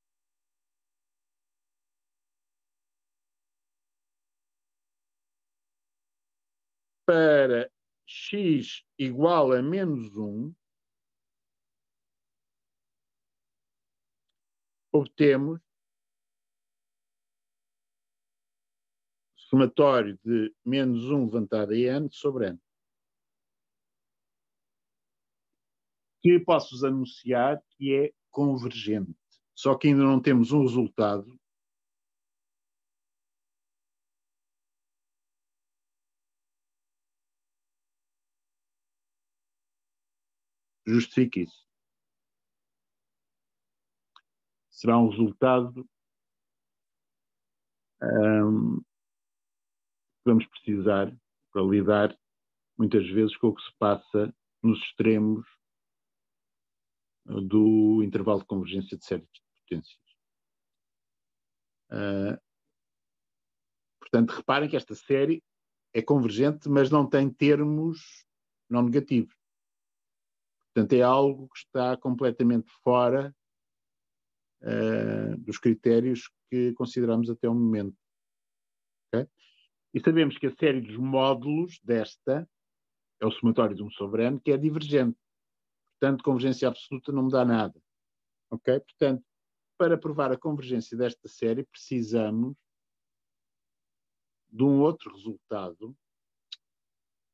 Para x igual a menos 1, obtemos somatório de menos 1 levantado a n sobre n. Que posso-vos anunciar que é convergente. Só que ainda não temos um resultado que justifique isso. Será um resultado que vamos precisar para lidar muitas vezes com o que se passa nos extremos do intervalo de convergência de séries de potências. Portanto, reparem que esta série é convergente, mas não tem termos não negativos. Portanto, é algo que está completamente fora dos critérios que consideramos até o momento. Okay? E sabemos que a série dos módulos desta é o somatório de 1 sobre n, que é divergente. Portanto, convergência absoluta não me dá nada. Ok? Portanto, para provar a convergência desta série, precisamos de um outro resultado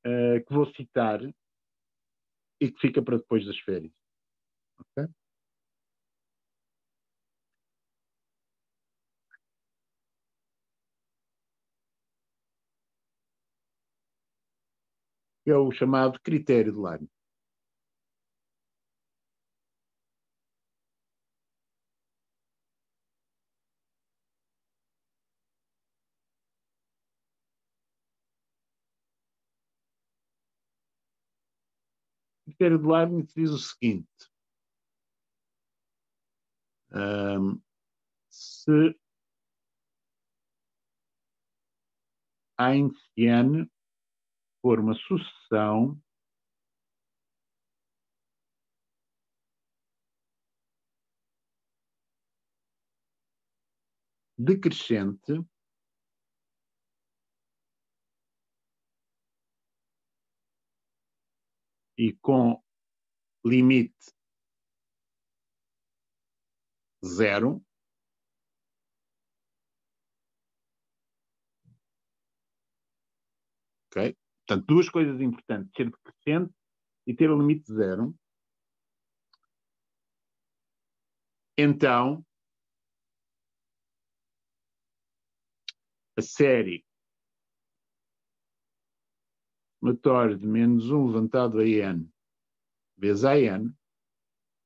que vou citar e que fica para depois das férias. Ok? É o chamado critério de Leibniz. O critério de Leibniz diz o seguinte: se a em n for uma sucessão decrescente e com limite 0, ok? Portanto, duas coisas importantes: ser decrescente e ter o limite 0. Então, a série somatória de menos 1 levantado a n vezes a n,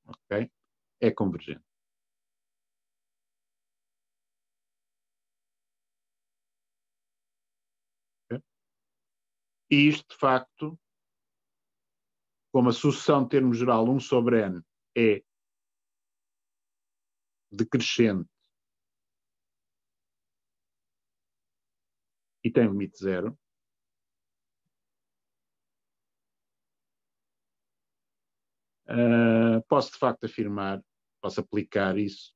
ok? É convergente. Okay? E isto, de facto, como a sucessão de termo geral 1 sobre n é decrescente e tem limite 0, posso de facto afirmar, posso aplicar isso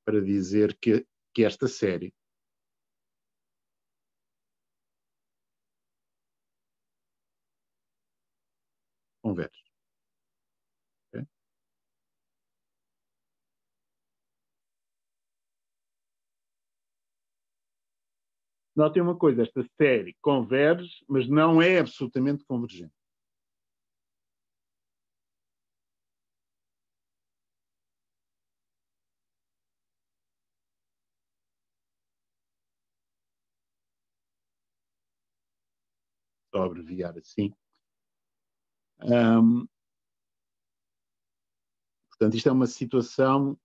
para dizer que esta série converge. Okay? Notem uma coisa, esta série converge, mas não é absolutamente convergente. Só abreviar assim. Portanto, isto é uma situação um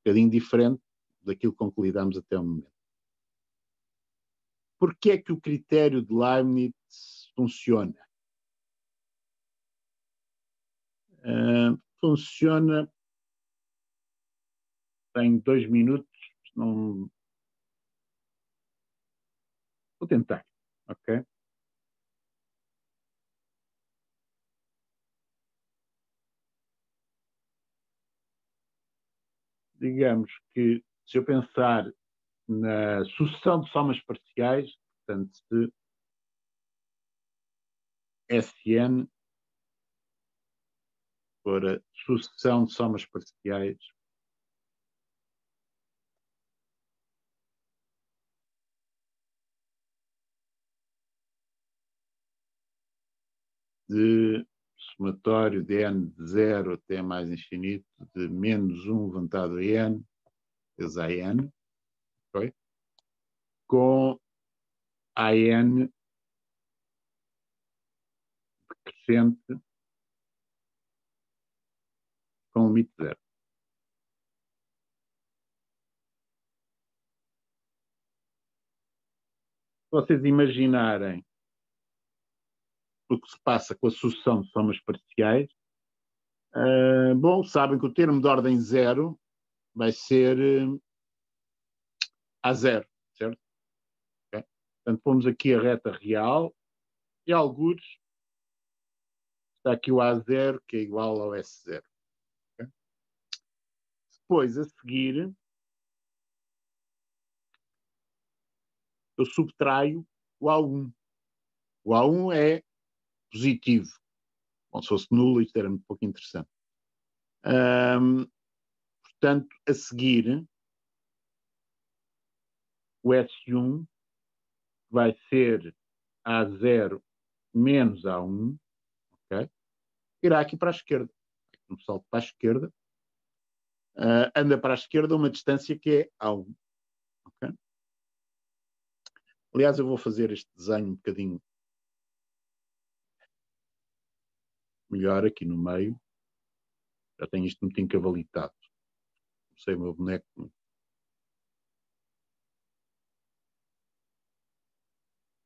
bocadinho diferente daquilo com que lidamos até o momento. Porquê é que o critério de Leibniz funciona? Funciona. Tenho 2 minutos. Não... Vou tentar, ok? Digamos que, se eu pensar na sucessão de somas parciais, portanto, se Sn for a sucessão de somas parciais de somatório de n de 0 até mais infinito de menos 1 levantado a n vezes a n, okay? Com a n decrescente com limite zero. Se vocês imaginarem o que se passa com a sucessão de somas parciais, bom, sabem que o termo de ordem zero vai ser a zero, certo? Okay? Portanto, pomos aqui a reta real e algures está aqui o A0, que é igual ao S0. Okay? Depois, a seguir, eu subtraio o A1. O A1 é positivo. Bom, se fosse nulo, isto era um pouco interessante. Portanto, a seguir, o S1 vai ser A0 menos A1, ok? Irá aqui para a esquerda. Um salto para a esquerda. Anda para a esquerda uma distância que é A1. Okay? Aliás, eu vou fazer este desenho um bocadinho melhor aqui no meio. Já tenho isto muito encavalitado. Não sei o meu boneco.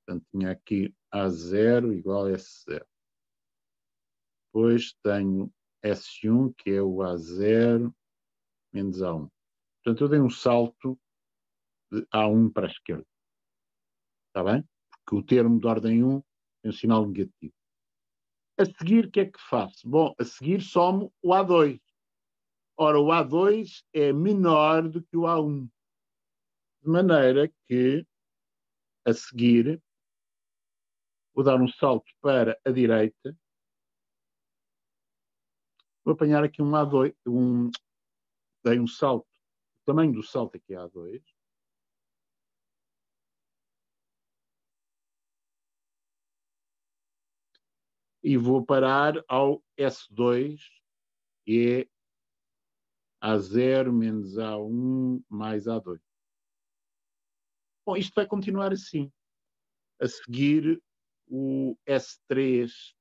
Portanto, tinha aqui A0 igual a S0. Depois tenho S1, que é o A0 menos A1. Portanto, eu dei um salto de A1 para a esquerda. Está bem? Porque o termo de ordem 1 tem um sinal negativo. A seguir, o que é que faço? Bom, a seguir somo o A2. Ora, o A2 é menor do que o A1. De maneira que, a seguir, vou dar um salto para a direita. Vou apanhar aqui um A2. Dei um salto. O tamanho do salto aqui é A2. E vou parar ao S2, que é A0 menos A1 mais A2. Bom, isto vai continuar assim. A seguir, o S3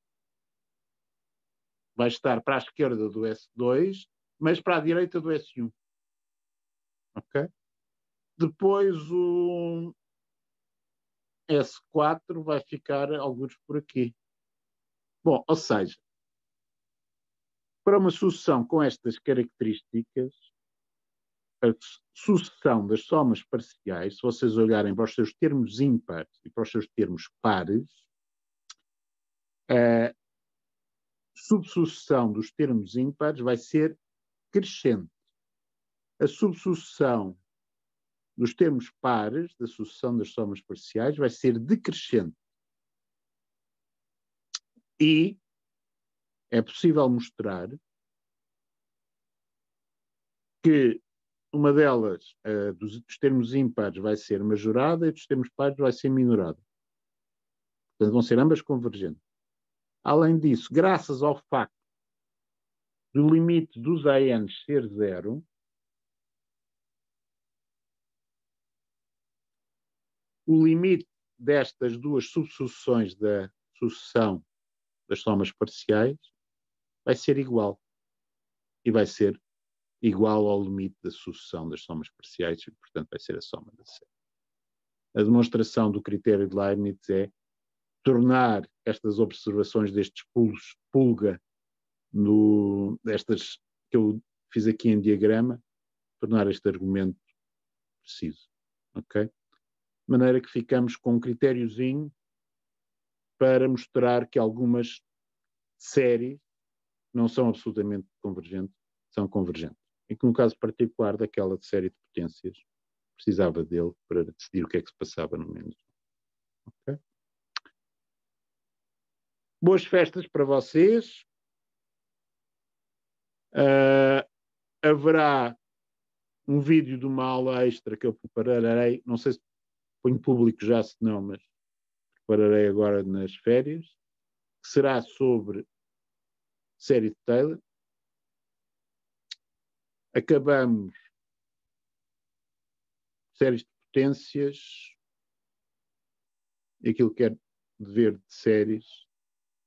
vai estar para a esquerda do S2, mas para a direita do S1. Ok? Depois o S4 vai ficar alguns por aqui. Bom, ou seja, para uma sucessão com estas características, a sucessão das somas parciais, se vocês olharem para os seus termos ímpares e para os seus termos pares, a subsucessão dos termos ímpares vai ser crescente. A subsucessão dos termos pares, da sucessão das somas parciais, vai ser decrescente. E é possível mostrar que uma delas, dos termos ímpares, vai ser majorada e dos termos pares vai ser minorada. Portanto, vão ser ambas convergentes. Além disso, graças ao facto do limite dos ANs ser zero, o limite destas duas subsucessões da sucessão das somas parciais vai ser igual. E vai ser igual ao limite da sucessão das somas parciais e, portanto, vai ser a soma da série. A demonstração do critério de Leibniz é tornar estas observações destes pulos, pulga, destas que eu fiz aqui em diagrama, tornar este argumento preciso. Ok? De maneira que ficamos com um critériozinho para mostrar que algumas séries não são absolutamente convergentes, são convergentes. E que no caso particular daquela série de potências, precisava dele para decidir o que é que se passava no menos. Okay? Boas festas para vocês. Haverá um vídeo de uma aula extra que eu prepararei, não sei se ponho público já, se não, mas prepararei agora nas férias, que será sobre série de Taylor. Acabamos séries de potências e aquilo que é dever de séries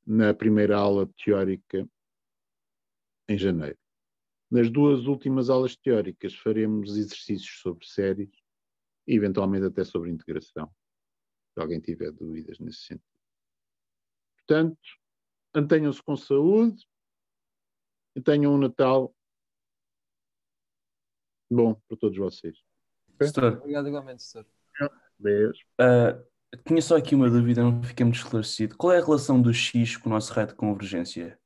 na primeira aula teórica em janeiro. Nas duas últimas aulas teóricas faremos exercícios sobre séries e eventualmente até sobre integração, se alguém tiver dúvidas nesse sentido. Portanto, mantenham-se com saúde e tenham um Natal bom para todos vocês. Setor, Obrigado igualmente, senhor. Beijo. tinha só aqui uma dúvida, não fiquei muito esclarecido. Qual é a relação do X com o nosso raio de convergência?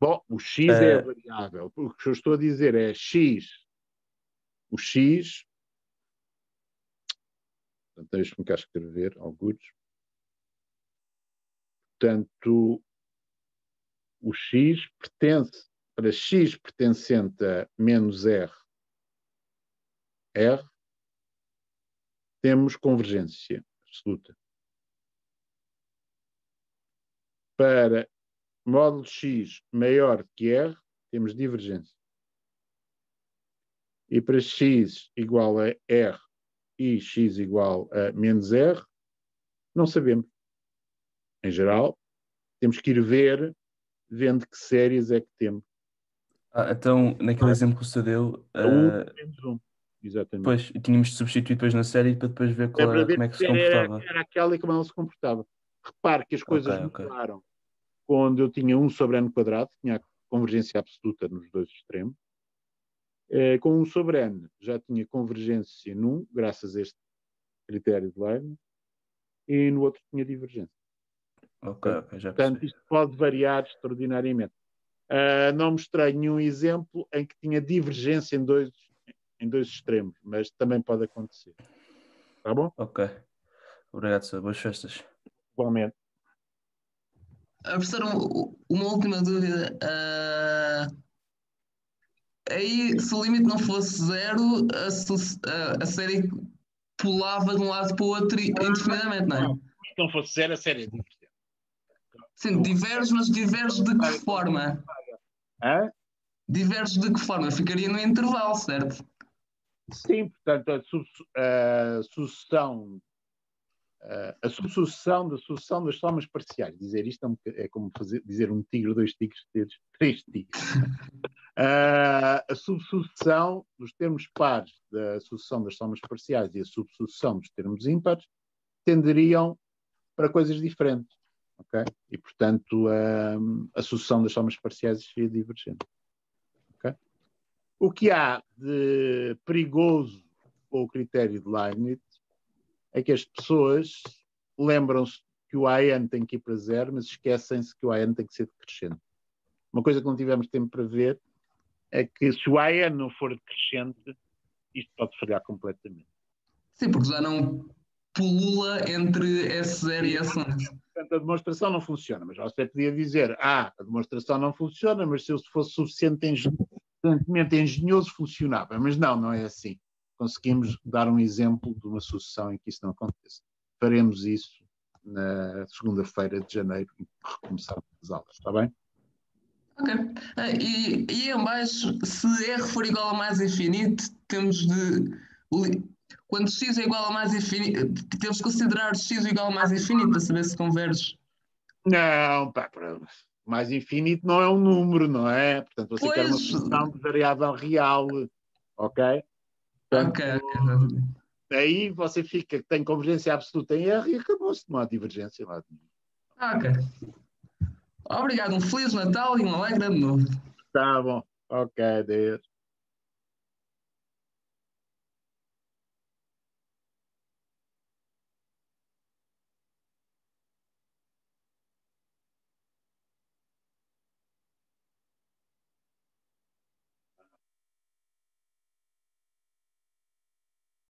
Bom, o X é a variável. O que eu estou a dizer é X. O X. Deixe-me cá escrever alguns. Portanto, o X pertence, para X pertencente a menos R, temos convergência absoluta. Para módulo X maior que R, temos divergência. E para X igual a R e X igual a menos R, não sabemos. Em geral, temos que ir vendo que séries é que temos. Então, naquele exemplo que o senhor deu, Menos um. Exatamente. depois tínhamos de substituir depois na série para depois ver Para ver como é que se se comportava. era aquela e como ela se comportava. Repare que as coisas Ok. mudaram quando eu tinha 1 sobre n quadrado, tinha a convergência absoluta nos dois extremos. Com 1 sobre n já tinha convergência num, graças a este critério de Leibniz, e no outro tinha divergência. Ok, já Portanto, percebi. isto pode variar extraordinariamente. Não mostrei nenhum exemplo em que tinha divergência em dois extremos, mas também pode acontecer. Tá bom? Ok. Obrigado, senhor. Boas festas. Igualmente. Professor, uma última dúvida. Aí, se o limite não fosse zero, a série pulava de um lado para o outro indefinidamente, não é? Se não fosse zero, a série é divergente. Sim, diverge, mas diverge de que forma? Diverge de que forma? Ficaria no intervalo, certo? Sim, portanto, a subsucessão da sucessão das somas parciais. Dizer isto é como dizer um tigre, 2 tigres, 3 tigres. A subsucessão dos termos pares da sucessão das somas parciais e a subsucessão dos termos ímpares tenderiam para coisas diferentes. Okay? E, portanto, a sucessão das somas parciais seria divergente. Okay? O que há de perigoso com o critério de Leibniz é que as pessoas lembram-se que o AN tem que ir para zero, mas esquecem-se que o AN tem que ser decrescente. Uma coisa que não tivemos tempo para ver é que se o AN não for decrescente, isto pode falhar completamente. Sim, porque já não pulula entre S0 e S1. Portanto, a demonstração não funciona, mas você podia dizer, a demonstração não funciona, mas se eu fosse suficiente em suficientemente engenhoso, funcionava. Mas não é assim. Conseguimos dar um exemplo de uma sucessão em que isso não aconteça. Faremos isso na segunda-feira de janeiro, em que recomeçarmos as aulas, está bem? Ok. E em baixo, se R for igual a mais infinito, temos de. Quando x é igual a mais infinito, temos de considerar x igual a mais infinito para saber se converge. Não, pá, mais infinito não é um número, não é? Portanto, você quer uma Pois. função de variável real, ok? Portanto, Ok. aí você tem convergência absoluta em R e acabou-se, não há divergência lá. Ok. Obrigado, um Feliz Natal e um alegre ano novo. Tá bom, ok, Deus.